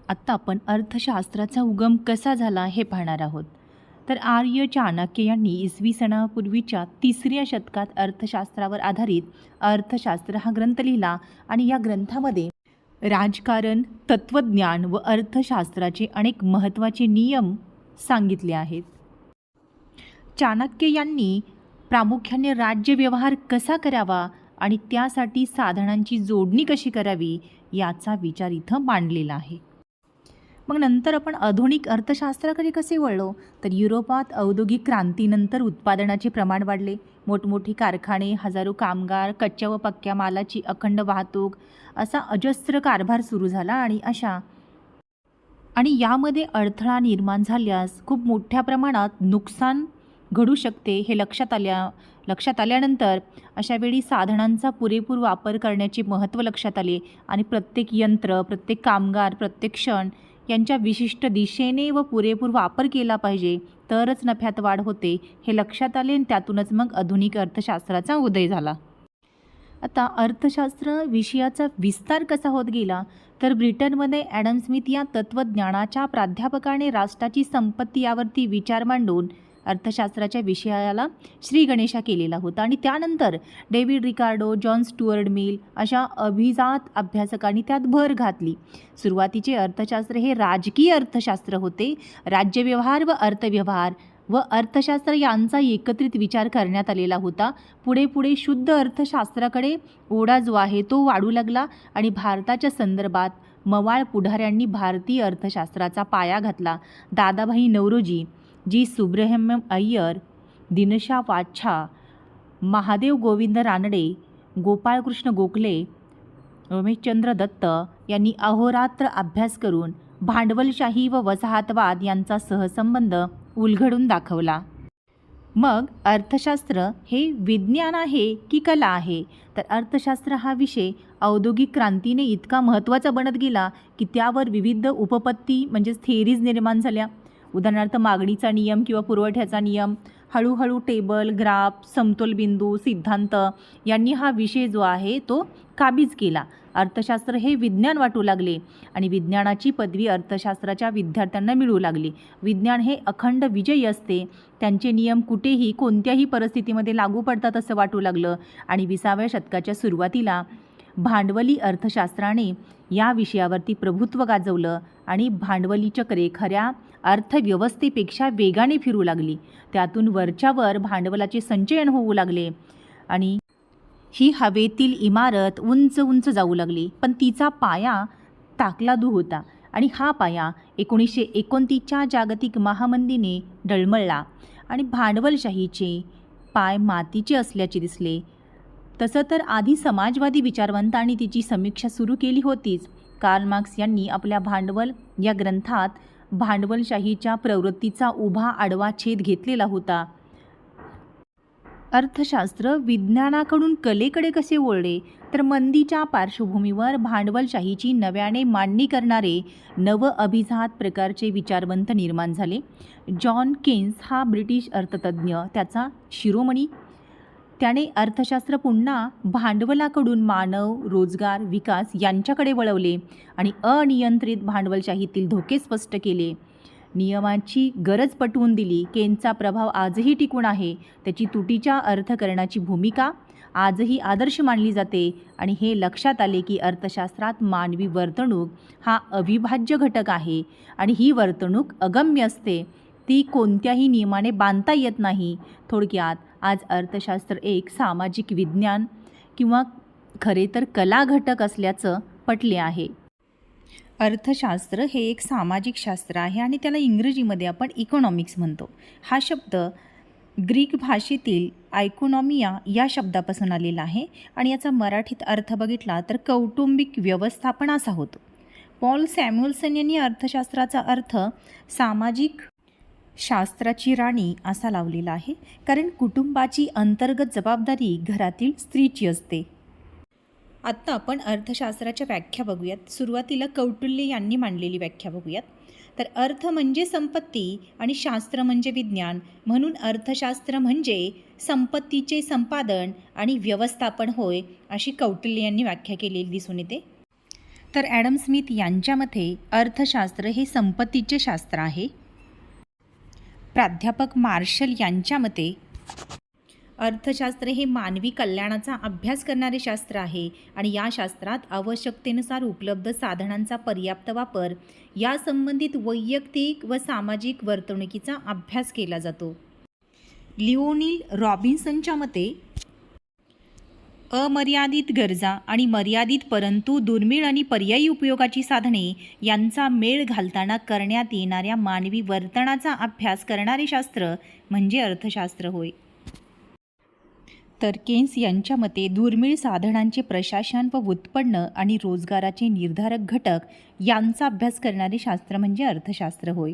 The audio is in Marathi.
आत्ता आपण अर्थशास्त्राचा उगम कसा झाला हे पाहणार आहोत. तर आर्य चाणक्य यांनी इसवी सनापूर्वीच्या 3ऱ्या शतकात अर्थशास्त्रावर आधारित अर्थशास्त्र हा ग्रंथ लिहिला आणि या ग्रंथामध्ये राजकारण, तत्त्वज्ञान व अर्थशास्त्राचे अनेक महत्त्वाचे नियम सांगितले आहेत. चाणक्य यांनी प्रामुख्याने राज्य व्यवहार कसा करावा आणि त्यासाठी साधनांची जोडणी कशी करावी याचा विचार इथं मांडलेला आहे. मग नंतर आपण आधुनिक अर्थशास्त्राकडे कसे वळलो, तर युरोपात औद्योगिक क्रांतीनंतर उत्पादनाचे प्रमाण वाढले. मोठमोठी कारखाने, हजारो कामगार, कच्च्या व पक्क्या मालाची अखंड वाहतूक असा अजस्र कारभार सुरू झाला आणि यामध्ये अडथळा निर्माण झाल्यास खूप मोठ्या प्रमाणात नुकसान घडू शकते हे लक्षात आल्यानंतर अशावेळी साधनांचा पुरेपूर वापर करण्याचे महत्त्व लक्षात आले आणि प्रत्येक यंत्र, प्रत्येक कामगार, प्रत्येक क्षण यांच्या विशिष्ट दिशेने व पुरेपूर वापर केला पाहिजे, तरच नफ्यात वाढ होते हे लक्षात आले आणि त्यातूनच मग आधुनिक अर्थशास्त्राचा उदय झाला. आता अर्थशास्त्र विषयाचा विस्तार कसा होत गेला, तर ब्रिटनमध्ये ॲडम स्मिथ या तत्त्वज्ञानाच्या प्राध्यापकाने राष्ट्राची संपत्ती यावरती विचार मांडून अर्थशास्त्राच्या विषयाला श्रीगणेशा केलेला होता आणि त्यानंतर डेव्हिड रिकार्डो, जॉन स्टुअर्ट मिल अशा अभिजात अभ्यासकांनी त्यात भर घातली. सुरुवातीचे अर्थशास्त्र हे राजकीय अर्थशास्त्र होते. राज्यव्यवहार व अर्थव्यवहार व अर्थशास्त्र यांचा एकत्रित विचार करण्यात आलेला होता. पुढे शुद्ध अर्थशास्त्राकडे ओढा जो आहे तो वाढू लागला आणि भारताच्या संदर्भात मवाळ पुढाऱ्यांनी भारतीय अर्थशास्त्राचा पाया घातला. दादाभाई नौरोजी, जी सुब्रह्मण्यम अय्यर, दिनशा वाच्छा, महादेव गोविंद रानडे, गोपाळकृष्ण गोखले, रमेशचंद्र दत्त यांनी अहोरात्र अभ्यास करून भांडवलशाही व वसाहतवाद यांचा सहसंबंध उलगडून दाखवला. मग अर्थशास्त्र हे विज्ञान आहे की कला आहे, तर अर्थशास्त्र हा विषय औद्योगिक क्रांतीने इतका महत्त्वाचा बनत गेला की त्यावर विविध उपपत्ती म्हणजेच थेरीज निर्माण झाल्या. उदाहरणार्थ मागणीचा नियम किंवा पुरवठ्याचा नियम, हळूहळू टेबल, ग्राफ, समतोल बिंदू, सिद्धांत यांनी हा विषय जो आहे तो काबीज केला. अर्थशास्त्र हे विज्ञान वाटू लागले आणि विज्ञानाची पदवी अर्थशास्त्राच्या विद्यार्थ्यांना मिळू लागली. विज्ञान हे अखंड विजयी असते. त्यांचे नियम कुठेही कोणत्याही परिस्थितीमध्ये लागू पडतात असं वाटू लागलं आणि 20व्या शतकाच्या सुरुवातीला भांडवली अर्थशास्त्राने या विषयावरती प्रभुत्व गाजवलं आणि भांडवली चक्रे खऱ्या अर्थव्यवस्थेपेक्षा वेगाने फिरू लागली. त्यातून वरच्यावर भांडवलाचे संचयन होऊ लागले आणि ही हवेतील इमारत उंच उंच जाऊ लागली, पण तिचा पाया ताकलादू होता आणि हा पाया 1929च्या जागतिक महामंदीने डळमळला आणि भांडवलशाहीचे पाय मातीचे असल्याचे दिसले. तसं तर आधी समाजवादी विचारवंतांनी तिची समीक्षा सुरू केली होतीच. कार्ल मार्क्स यांनी आपल्या भांडवल या ग्रंथात भांडवलशाहीच्या प्रवृत्तीचा उभा आडवा छेद घेतलेला होता. अर्थशास्त्र विज्ञानाकडून कलेकडे कसे वळले, तर मंदीच्या पार्श्वभूमीवर भांडवलशाहीची नव्याने मांडणी करणारे नव अभिजात प्रकारचे विचारवंत निर्माण झाले. जॉन केन्स हा ब्रिटिश अर्थतज्ज्ञ, त्याचा शिरोमणी. त्याने अर्थशास्त्र पुन्हा भांडवलाकडून मानव, रोजगार, विकास यांच्याकडे वळवले आणि अनियंत्रित भांडवलशाहीतील धोके स्पष्ट केले. नियमाची गरज पटवून दिली. केन्सचा प्रभाव आजही टिकून आहे. त्याची तुटीच्या अर्थकरणाची भूमिका आजही आदर्श मानली जाते आणि हे लक्षात आले की अर्थशास्त्रात मानवी वर्तणूक हा अविभाज्य घटक आहे आणि ही वर्तणूक अगम्य असते. ती कोणत्याही नियमाने बांधता येत नाही. थोडक्यात आज अर्थशास्त्र एक सामाजिक विज्ञान किंवा खरे तर कला घटक असल्याचं पटले आहे. अर्थशास्त्र हे एक सामाजिक शास्त्र आहे आणि त्याला इंग्रजीमध्ये आपण इकॉनॉमिक्स म्हणतो. हा शब्द ग्रीक भाषेतील आयकोनॉमिया या शब्दापासून आलेला आहे आणि याचा मराठीत अर्थ बघितला तर कौटुंबिक व्यवस्थापन असा होतो. पॉल सॅम्युएल्सन यांनी अर्थशास्त्राचा अर्थ सामाजिक शास्त्राची राणी असा लावलेला आहे, कारण कुटुंबाची अंतर्गत जबाबदारी घरातील स्त्रीची असते. आत्ता आपण अर्थशास्त्राच्या व्याख्या बघूयात. सुरुवातीला कौटिल्य यांनी मांडलेली व्याख्या बघूयात. तर अर्थ म्हणजे संपत्ती आणि शास्त्र म्हणजे विज्ञान, म्हणून अर्थशास्त्र म्हणजे संपत्तीचे संपादन आणि व्यवस्थापन होय, अशी कौटिल्य यांनी व्याख्या केलेली दिसून येते. तर ॲडम स्मिथ यांच्या मते अर्थशास्त्र हे संपत्तीचे शास्त्र आहे. प्राध्यापक मार्शल यांच्या मते अर्थशास्त्र हे मानवी कल्याणाचा अभ्यास करणारे शास्त्र आहे आणि या शास्त्रात आवश्यकतेनुसार उपलब्ध साधनांचा पर्याप्त वापर, या संबंधित वैयक्तिक व सामाजिक वर्तणुकीचा अभ्यास केला जातो. लिओनील रॉबिन्सनच्या मते अमर्यादित गरजा आणि मर्यादित परंतु दुर्मिळ आणि पर्यायी उपयोगाची साधने यांचा मेळ घालताना करण्यात येणाऱ्या मानवी वर्तनाचा अभ्यास करणारे शास्त्र म्हणजे अर्थशास्त्र होय. तर केन्स यांच्या मते दुर्मिळ साधनांचे प्रशासन व उत्पन्न आणि रोजगाराचे निर्धारक घटक यांचा अभ्यास करणारे शास्त्र म्हणजे अर्थशास्त्र होय.